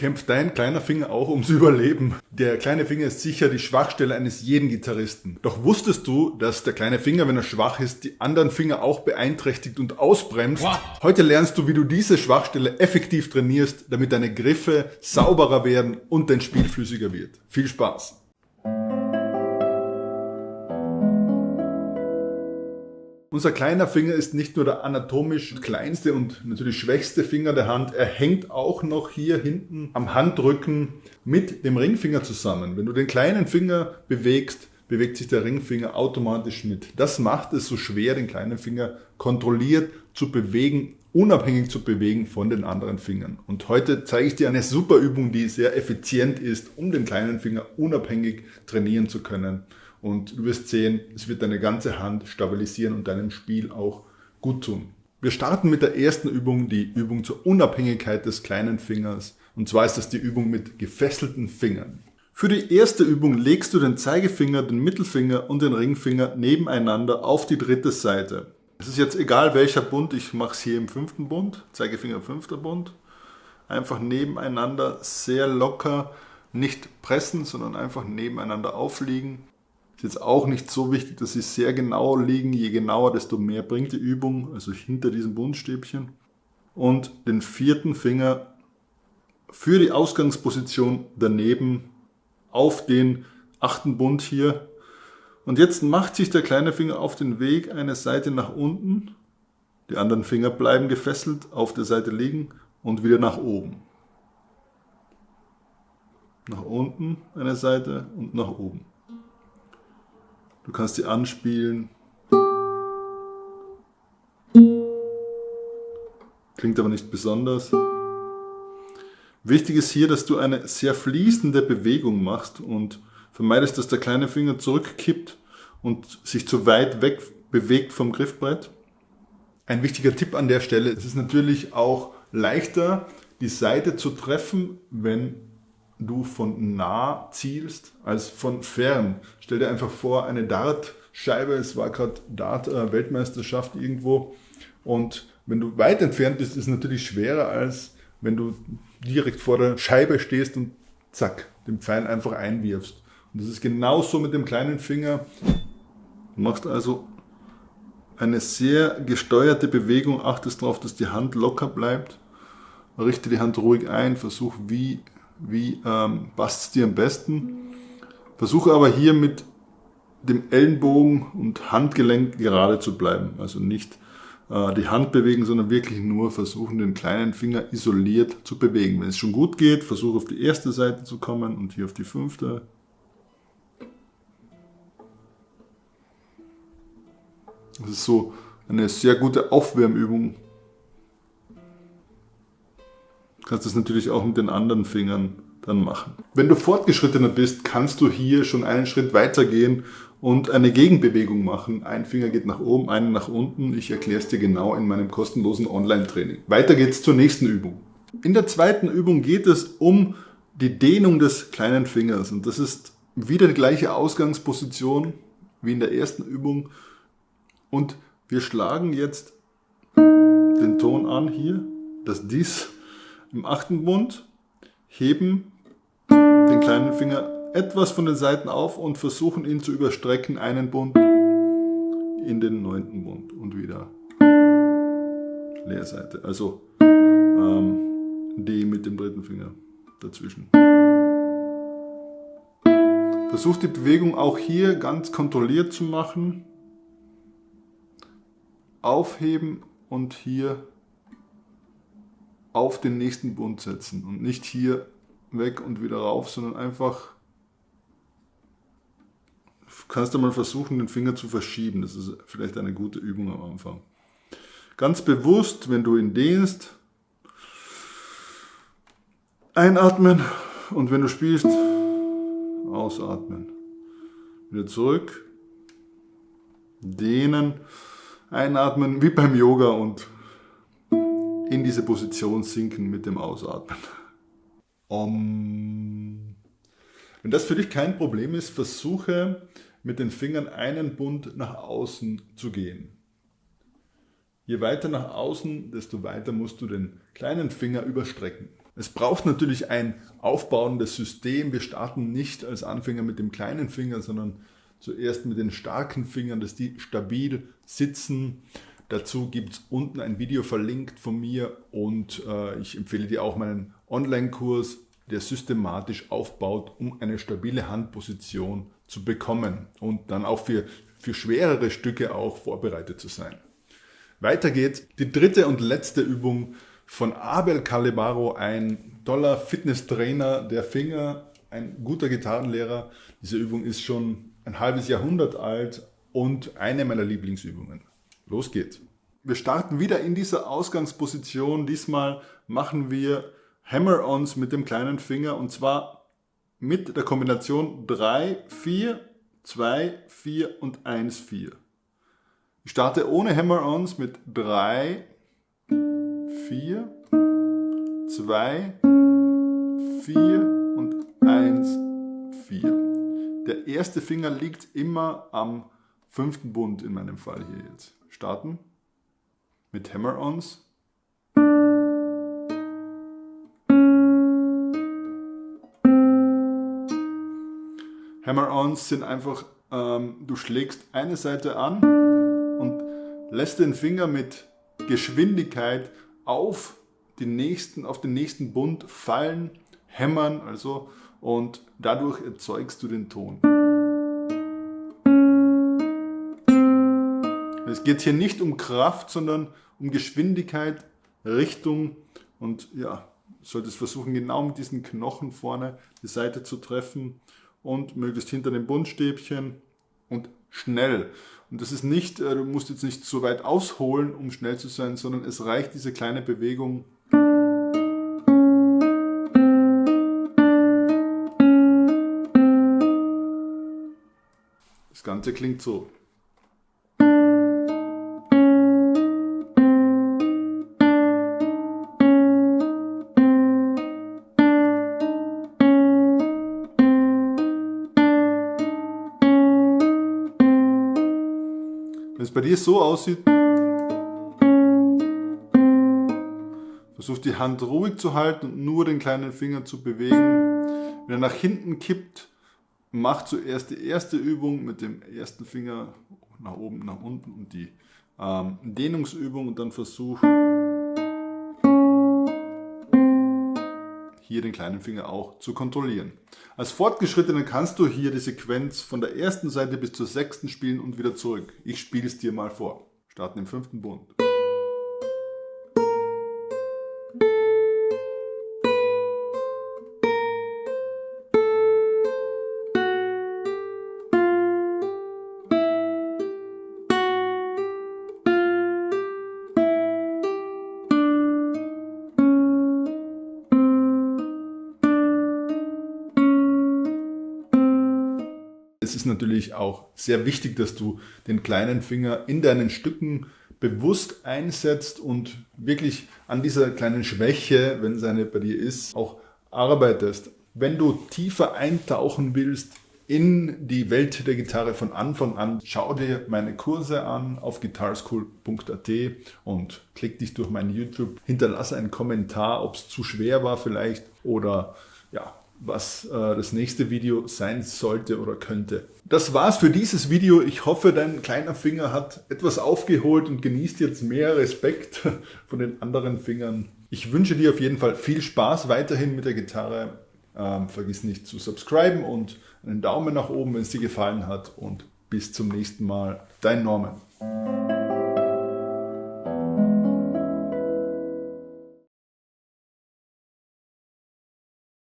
kämpft dein kleiner Finger auch ums Überleben. Der kleine Finger ist sicher die Schwachstelle eines jeden Gitarristen. Doch wusstest du, dass der kleine Finger, wenn er schwach ist, die anderen Finger auch beeinträchtigt und ausbremst? What? Heute lernst du, wie du diese Schwachstelle effektiv trainierst, damit deine Griffe sauberer werden und dein Spiel flüssiger wird. Viel Spaß! Unser kleiner Finger ist nicht nur der anatomisch kleinste und natürlich schwächste Finger der Hand, er hängt auch noch hier hinten am Handrücken mit dem Ringfinger zusammen. Wenn du den kleinen Finger bewegst, bewegt sich der Ringfinger automatisch mit. Das macht es so schwer, den kleinen Finger kontrolliert zu bewegen, unabhängig zu bewegen von den anderen Fingern. Und heute zeige ich dir eine super Übung, die sehr effizient ist, um den kleinen Finger unabhängig trainieren zu können. Und du wirst sehen, es wird deine ganze Hand stabilisieren und deinem Spiel auch gut tun. Wir starten mit der ersten Übung, die Übung zur Unabhängigkeit des kleinen Fingers. Und zwar ist das die Übung mit gefesselten Fingern. Für die erste Übung legst du den Zeigefinger, den Mittelfinger und den Ringfinger nebeneinander auf die dritte Seite. Es ist jetzt egal welcher Bund, ich mache es hier im 5. Bund, Zeigefinger 5. Bund. Einfach nebeneinander, sehr locker, nicht pressen, sondern einfach nebeneinander aufliegen. Ist jetzt auch nicht so wichtig, dass sie sehr genau liegen. Je genauer, desto mehr bringt die Übung, also hinter diesem Bundstäbchen. Und den 4. Finger für die Ausgangsposition daneben auf den 8. Bund hier. Und jetzt macht sich der kleine Finger auf den Weg eine Seite nach unten. Die anderen Finger bleiben gefesselt, auf der Seite liegen und wieder nach oben. Nach unten eine Seite und nach oben. Du kannst die anspielen. Klingt aber nicht besonders. Wichtig ist hier, dass du eine sehr fließende Bewegung machst und vermeidest, dass der kleine Finger zurückkippt und sich zu weit weg bewegt vom Griffbrett. Ein wichtiger Tipp an der Stelle, es ist natürlich auch leichter, die Saite zu treffen, wenn du von nah zielst als von fern. Stell dir einfach vor, eine Dartscheibe, es war gerade Dart-Weltmeisterschaft irgendwo, und wenn du weit entfernt bist, ist es natürlich schwerer, als wenn du direkt vor der Scheibe stehst und zack, den Pfeil einfach einwirfst. Und das ist genauso mit dem kleinen Finger. Du machst also eine sehr gesteuerte Bewegung, achtest darauf, dass die Hand locker bleibt, richte die Hand ruhig ein, versuch wie passt es dir am besten. Versuche aber hier mit dem Ellenbogen und Handgelenk gerade zu bleiben. Also nicht die Hand bewegen, sondern wirklich nur versuchen, den kleinen Finger isoliert zu bewegen. Wenn es schon gut geht, versuche auf die erste Seite zu kommen und hier auf die 5. Das ist so eine sehr gute Aufwärmübung. Du kannst das natürlich auch mit den anderen Fingern dann machen. Wenn du fortgeschrittener bist, kannst du hier schon einen Schritt weiter gehen und eine Gegenbewegung machen. Ein Finger geht nach oben, einen nach unten. Ich erkläre es dir genau in meinem kostenlosen Online-Training. Weiter geht's zur nächsten Übung. In der zweiten Übung geht es um die Dehnung des kleinen Fingers. Und das ist wieder die gleiche Ausgangsposition wie in der ersten Übung. Und wir schlagen jetzt den Ton an hier, dass dies im 8. Bund, heben den kleinen Finger etwas von den Seiten auf und versuchen ihn zu überstrecken, einen Bund in den 9. Bund und wieder Leerseite. Also D mit dem 3. Finger dazwischen. Versuch die Bewegung auch hier ganz kontrolliert zu machen. Aufheben und hier auf den nächsten Bund setzen und nicht hier weg und wieder rauf, sondern einfach, kannst du mal versuchen, den Finger zu verschieben. Das ist vielleicht eine gute Übung am Anfang. Ganz bewusst, wenn du ihn dehnst, einatmen und wenn du spielst, ausatmen. Wieder zurück, dehnen, einatmen, wie beim Yoga und in diese Position sinken mit dem Ausatmen. Wenn das für dich kein Problem ist, versuche mit den Fingern einen Bund nach außen zu gehen. Je weiter nach außen, desto weiter musst du den kleinen Finger überstrecken. Es braucht natürlich ein aufbauendes System. Wir starten nicht als Anfänger mit dem kleinen Finger, sondern zuerst mit den starken Fingern, dass die stabil sitzen. Dazu gibt es unten ein Video verlinkt von mir und ich empfehle dir auch meinen Online-Kurs, der systematisch aufbaut, um eine stabile Handposition zu bekommen und dann auch für schwerere Stücke auch vorbereitet zu sein. Weiter geht's. Die dritte und letzte Übung von Abel Calebaro, ein toller Fitnesstrainer der Finger, ein guter Gitarrenlehrer. Diese Übung ist schon ein halbes Jahrhundert alt und eine meiner Lieblingsübungen. Los geht's. Wir starten wieder in dieser Ausgangsposition. Diesmal machen wir Hammer-Ons mit dem kleinen Finger und zwar mit der Kombination 3, 4, 2, 4 und 1, 4. Ich starte ohne Hammer-Ons mit 3, 4, 2, 4 und 1, 4. Der erste Finger liegt immer am 5. Bund in meinem Fall hier jetzt. Starten mit Hammer-Ons. Hammer-Ons sind einfach, du schlägst eine Seite an und lässt den Finger mit Geschwindigkeit auf den nächsten Bund fallen, hämmern also, und dadurch erzeugst du den Ton. Es geht hier nicht um Kraft, sondern um Geschwindigkeit, Richtung und ja, du solltest versuchen, genau mit diesen Knochen vorne die Seite zu treffen und möglichst hinter dem Bundstäbchen und schnell. Und das ist nicht, du musst jetzt nicht so weit ausholen, um schnell zu sein, sondern es reicht diese kleine Bewegung. Das Ganze klingt so. Wenn es bei dir so aussieht, versuch die Hand ruhig zu halten und nur den kleinen Finger zu bewegen. Wenn er nach hinten kippt, mach zuerst die erste Übung mit dem ersten Finger nach oben, nach unten und die Dehnungsübung und dann versuch hier den kleinen Finger auch zu kontrollieren. Als Fortgeschrittener kannst du hier die Sequenz von der ersten Seite bis zur 6. spielen und wieder zurück. Ich spiele es dir mal vor. Starten im 5. Bund. Es ist natürlich auch sehr wichtig, dass du den kleinen Finger in deinen Stücken bewusst einsetzt und wirklich an dieser kleinen Schwäche, wenn es eine bei dir ist, auch arbeitest. Wenn du tiefer eintauchen willst in die Welt der Gitarre von Anfang an, schau dir meine Kurse an auf guitarschool.at und klick dich durch mein YouTube. Hinterlasse einen Kommentar, ob es zu schwer war vielleicht oder ja, was das nächste Video sein sollte oder könnte. Das war's für dieses Video. Ich hoffe, dein kleiner Finger hat etwas aufgeholt und genießt jetzt mehr Respekt von den anderen Fingern. Ich wünsche dir auf jeden Fall viel Spaß weiterhin mit der Gitarre. Vergiss nicht zu subscriben und einen Daumen nach oben, wenn es dir gefallen hat. Und bis zum nächsten Mal. Dein Norman.